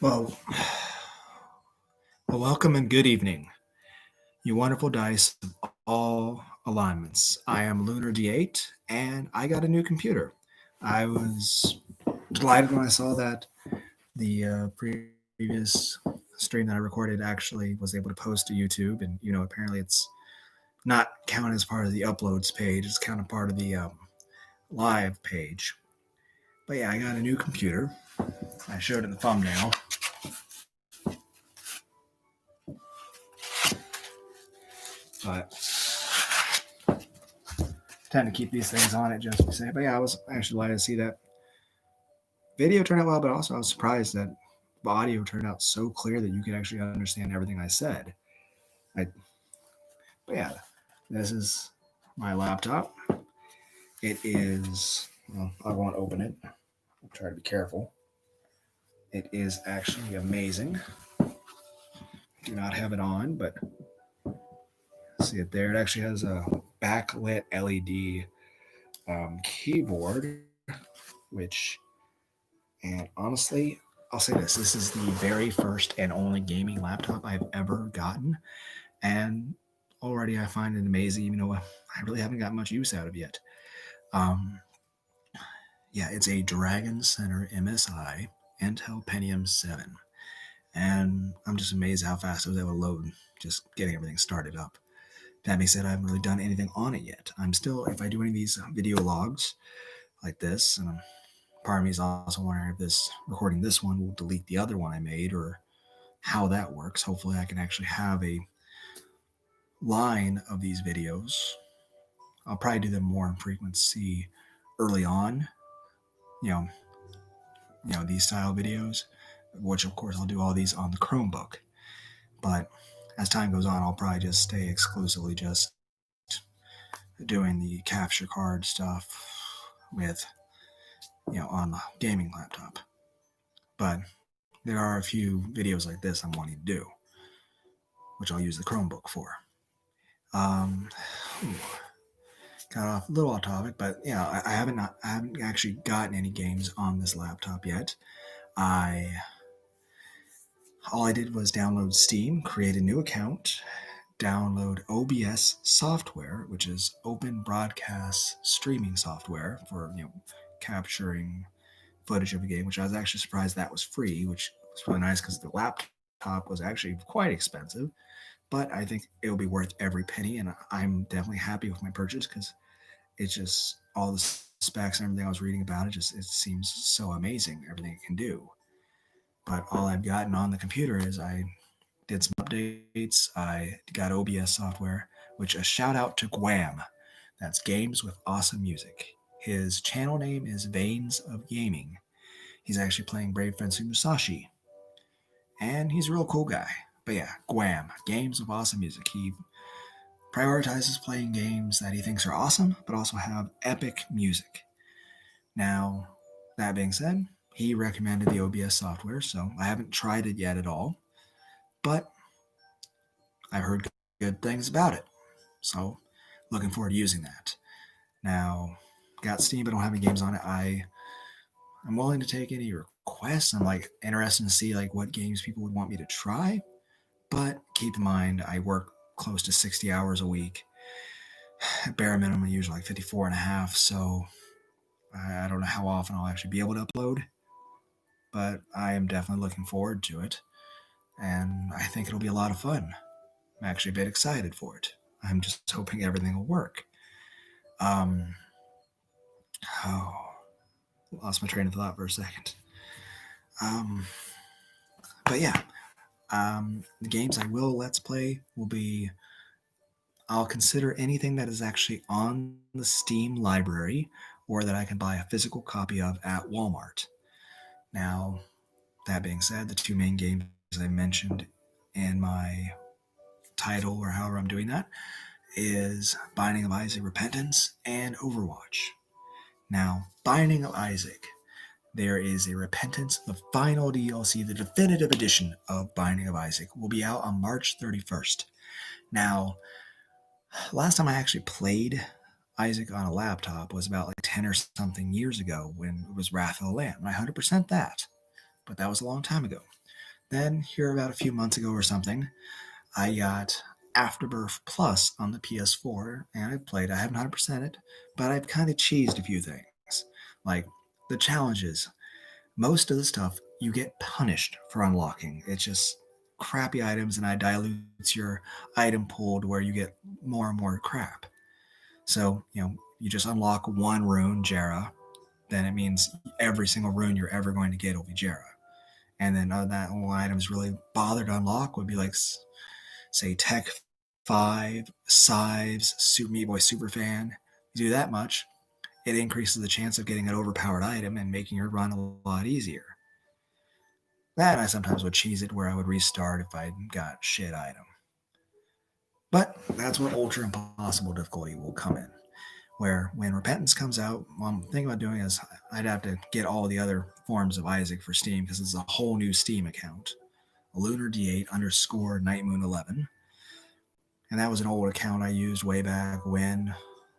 Well, welcome and good evening, you wonderful dice of all alignments. I am Lunar D8, and I got a new computer. I was delighted when I saw that the previous stream that I recorded actually was able to post to YouTube, and apparently it's not counted as part of the uploads page; it's counted part of the live page. But yeah, I got a new computer. I showed in the thumbnail. But tend to keep these things on it just to say. But yeah, I was actually delighted to see that video turned out well, but also I was surprised that the audio turned out so clear that you could actually understand everything I said. But yeah, this is my laptop. It is, well, I won't open it. I'll try to be careful. It is actually amazing. Do not have it on, but see it there. It actually has a backlit LED keyboard, which, and honestly, I'll say this: this is the very first and only gaming laptop I've ever gotten, and already I find it amazing, even though I really haven't got much use out of it yet. Um, yeah, it's a Dragon Center MSI Intel Pentium 7, and I'm just amazed how fast I was able to load just getting everything started up. That being said, I haven't really done anything on it yet. I'm still, if I do any of these video logs like this, and part of me is also wondering if recording this one will delete the other one I made, or how that works. Hopefully, I can actually have a line of these videos. I'll probably do them more in frequency early on, you know, these style videos, which of course I'll do all these on the Chromebook. But as time goes on, I'll probably just stay exclusively just doing the capture card stuff with, on the gaming laptop. But there are a few videos like this I'm wanting to do, which I'll use the Chromebook for. Um, got off a little off topic, but yeah, I haven't actually gotten any games on this laptop yet. All I did was download Steam, create a new account, download OBS software, which is open broadcast streaming software for capturing footage of a game, which I was actually surprised that was free, which was really nice because the laptop was actually quite expensive. But I think it will be worth every penny, and I'm definitely happy with my purchase because it's just all the specs and everything I was reading about it seems so amazing, everything it can do. But all I've gotten on the computer is I did some updates. I got OBS software, which a shout out to Guam. That's Games with Awesome Music. His channel name is Veins of Gaming. He's actually playing Brave Fencer Musashi, and he's a real cool guy. But yeah, Guam, Games with Awesome Music. He prioritizes playing games that he thinks are awesome, but also have epic music. Now, that being said, he recommended the OBS software, so I haven't tried it yet at all, but I've heard good things about it. So, looking forward to using that. Now, got Steam, but don't have any games on it. I'm willing to take any requests. I'm like interested to see like what games people would want me to try. But keep in mind, I work close to 60 hours a week. At bare minimum, usually like 54 and a half. So I don't know how often I'll actually be able to upload. But I am definitely looking forward to it. And I think it'll be a lot of fun. I'm actually a bit excited for it. I'm just hoping everything will work. Oh, lost my train of thought for a second. Um, but yeah, the games I will let's play will be. I'll consider anything that is actually on the Steam library or that I can buy a physical copy of at Walmart. Now, that being said, the two main games I mentioned in my title or however I'm doing that is Binding of Isaac Repentance and Overwatch. Now, Binding of Isaac, there is a Repentance, the final DLC, the definitive edition of Binding of Isaac, will be out on March 31st. Now, last time I actually played Isaac on a laptop was about like 10 or something years ago when it was Wrath of the Lamb. And I 100% that, but that was a long time ago. Then, here about a few months ago or something, I got Afterbirth Plus on the PS4, and I've played. I haven't 100% it, but I've kind of cheesed a few things. Like the challenges. Most of the stuff you get punished for unlocking. It's just crappy items, and it dilutes your item pool to where you get more and more crap. So, you just unlock one rune, Jera, then it means every single rune you're ever going to get will be Jera. And then other than that, all items really bother to unlock would be like, say, Tech 5, Sives, Super Meat Boy Superfan. You do that much, it increases the chance of getting an overpowered item and making your run a lot easier. That I sometimes would cheese it where I would restart if I got shit item. But that's where Ultra Impossible difficulty will come in. Where when Repentance comes out, what I'm thinking about doing is I'd have to get all the other forms of Isaac for Steam because it's a whole new Steam account. Lunar D8 underscore Night Moon 11. And that was an old account I used way back when,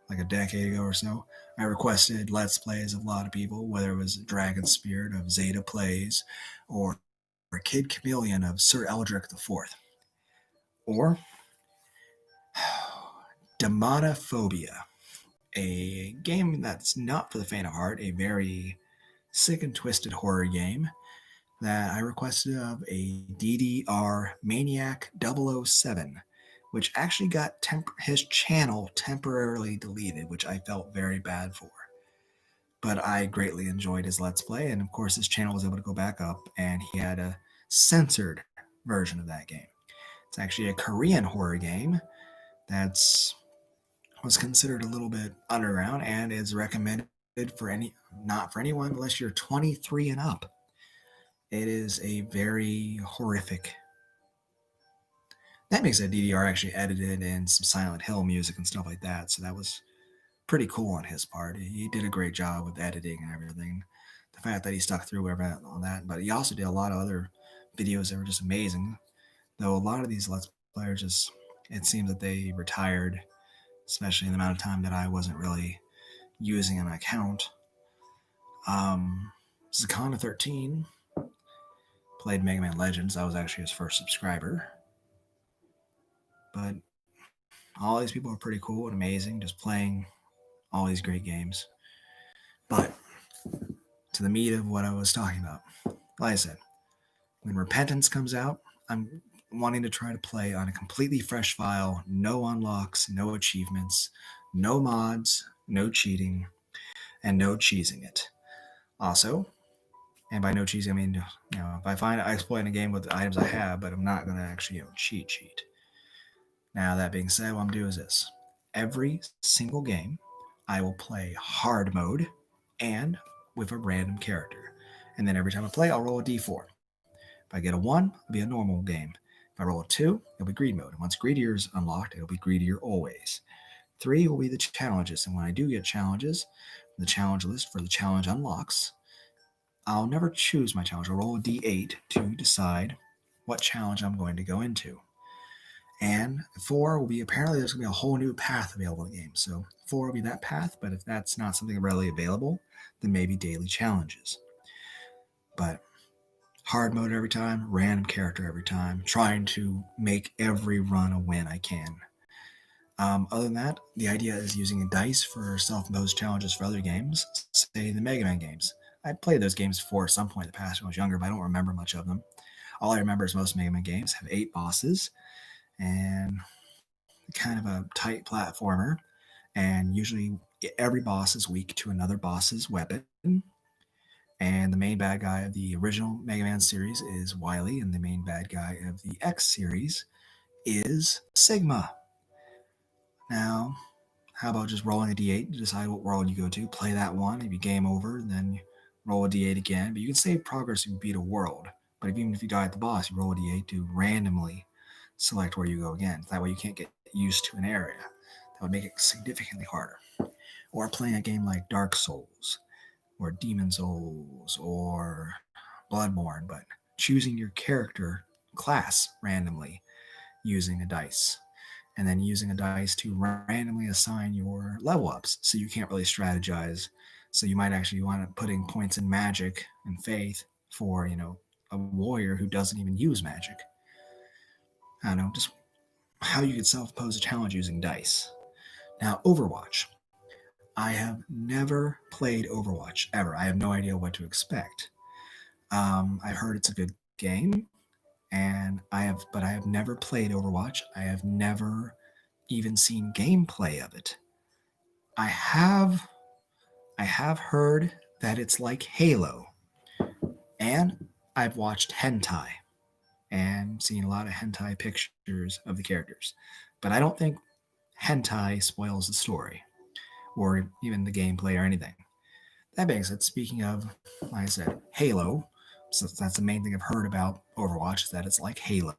like a decade ago or so. I requested Let's Plays of a lot of people, whether it was Dragon Spirit of Zeta Plays or Kid Chameleon of Sir Eldrick IV. Or Demonophobia, a game that's not for the faint of heart, a very sick and twisted horror game that I requested of a DDR Maniac 007, which actually got his channel temporarily deleted, which I felt very bad for. But I greatly enjoyed his Let's Play, and of course his channel was able to go back up, and he had a censored version of that game. It's actually a Korean horror game that's was considered a little bit underground and is recommended for not for anyone unless you're 23 and up. It is a very horrific. That makes a DDR actually edited in some Silent Hill music and stuff like that, so that was pretty cool on his part. He did a great job with editing and everything. The fact that he stuck through everything on that, but he also did a lot of other videos that were just amazing. Though a lot of these Let's Players just, it seems that they retired, especially in the amount of time that I wasn't really using an account. Zakana13 played Mega Man Legends. I was actually his first subscriber. But all these people are pretty cool and amazing, just playing all these great games. But to the meat of what I was talking about, like I said, when Repentance comes out, I'm wanting to try to play on a completely fresh file, no unlocks, no achievements, no mods, no cheating, and no cheesing it. Also, and by no cheesing, I mean, if I find I exploit a game with the items I have, but I'm not going to actually, cheat. Now, that being said, what I'm doing is this. Every single game, I will play hard mode and with a random character. And then every time I play, I'll roll a d4. If I get a 1, it'll be a normal game. If I roll a 2, it'll be greed mode. And once greedier is unlocked, it'll be greedier always. 3 will be the challenges. And when I do get challenges, the challenge list for the challenge unlocks, I'll never choose my challenge. I'll roll a d8 to decide what challenge I'm going to go into. And 4 will be, apparently there's going to be a whole new path available in the game. So 4 will be that path, but if that's not something readily available, then maybe daily challenges. But hard mode every time, random character every time, trying to make every run a win I can. Other than that, the idea is using a dice for self-imposed challenges for other games, say the Mega Man games. I played those games before at some point in the past when I was younger, but I don't remember much of them. All I remember is most Mega Man games have 8 bosses, and kind of a tight platformer, and usually every boss is weak to another boss's weapon. And the main bad guy of the original Mega Man series is Wily, and the main bad guy of the X series is Sigma. Now, how about just rolling a d8 to decide what world you go to, play that one, if you game over, then roll a d8 again. But you can save progress if you beat a world. But even if you die at the boss, you roll a d8 to randomly select where you go again. That way you can't get used to an area. That would make it significantly harder. Or playing a game like Dark Souls, or Demon Souls, or Bloodborne, but choosing your character class randomly using a dice. And then using a dice to randomly assign your level ups, so you can't really strategize. So you might actually want to putting points in magic and faith for, a warrior who doesn't even use magic. I don't know, just how you could self pose a challenge using dice. Now, Overwatch. I have never played Overwatch ever. I have no idea what to expect. I've heard it's a good game, but I have never played Overwatch. I have never even seen gameplay of it. I have I have heard that it's like Halo, and I've watched hentai and seen a lot of hentai pictures of the characters. But I don't think hentai spoils the story or even the gameplay or anything. That being said, speaking of, like I said, Halo, so that's the main thing I've heard about Overwatch is that it's like Halo.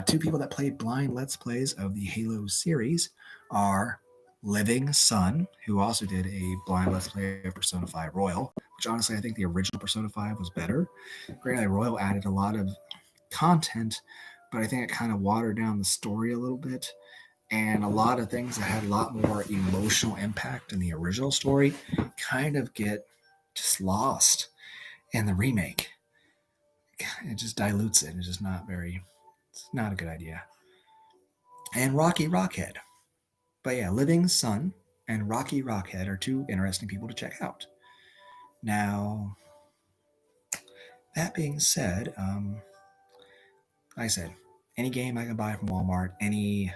Two people that played blind Let's Plays of the Halo series are Living Sun, who also did a blind Let's Play of Persona 5 Royal, which honestly I think the original Persona 5 was better. Granted, Royal added a lot of content, but I think it kind of watered down the story a little bit. And a lot of things that had a lot more emotional impact in the original story kind of get just lost in the remake. It just dilutes it. It's just not very, it's not a good idea. And Rocky Rockhead. But yeah, Living Sun and Rocky Rockhead are two interesting people to check out. Now, that being said, like I said, any game I can buy from Walmart, any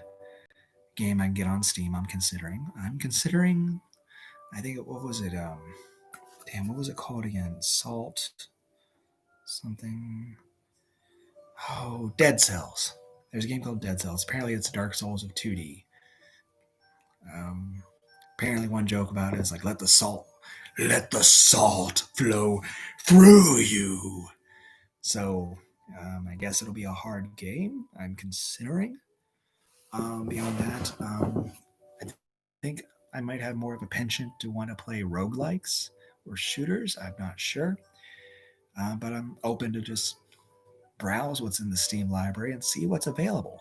game I can get on Steam, I'm considering. I think, what was it? Damn, what was it called again? Salt something. Oh, Dead Cells. There's a game called Dead Cells. Apparently, it's Dark Souls of 2D. Um, Apparently, one joke about it is like, let the salt flow through you. So, I guess it'll be a hard game. I'm considering. Beyond that, I think I might have more of a penchant to want to play roguelikes or shooters. I'm not sure. But I'm open to just browse what's in the Steam library and see what's available.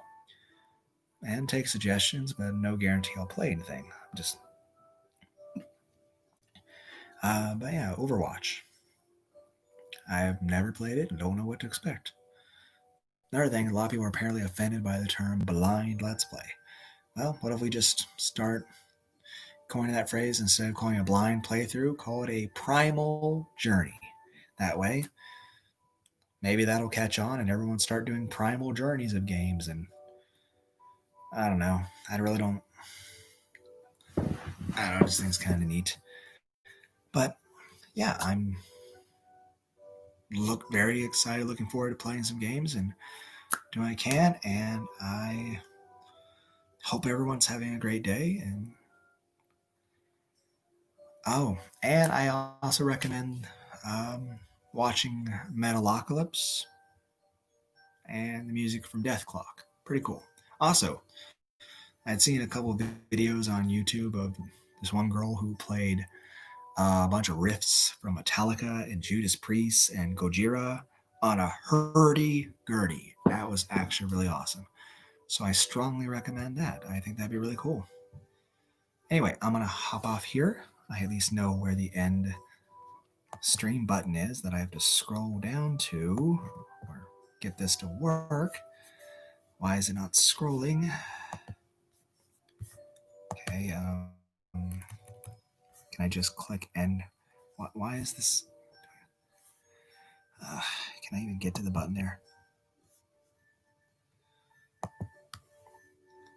And take suggestions, but no guarantee I'll play anything. Just, but yeah, Overwatch. I've never played it and don't know what to expect. Another thing, a lot of people are apparently offended by the term blind let's play. Well, what if we just start coining that phrase instead of calling it a blind playthrough, call it a primal journey? That way, maybe that'll catch on and everyone start doing primal journeys of games. And I don't know. I really don't. I don't know. I just think it's kind of neat. But yeah, I'm very excited, looking forward to playing some games and doing what I can. And I hope everyone's having a great day. And oh, and I also recommend watching Metalocalypse and the music from Death Clock. Pretty cool. Also, I'd seen a couple of videos on YouTube of this one girl who played a bunch of riffs from Metallica and Judas Priest and Gojira on a hurdy-gurdy. That was actually really awesome. So I strongly recommend that. I think that'd be really cool. Anyway, I'm going to hop off here. I at least know where the end stream button is that I have to scroll down to or get this to work. Why is it not scrolling? Okay, can I just click end? Why is this? Can I even get to the button there?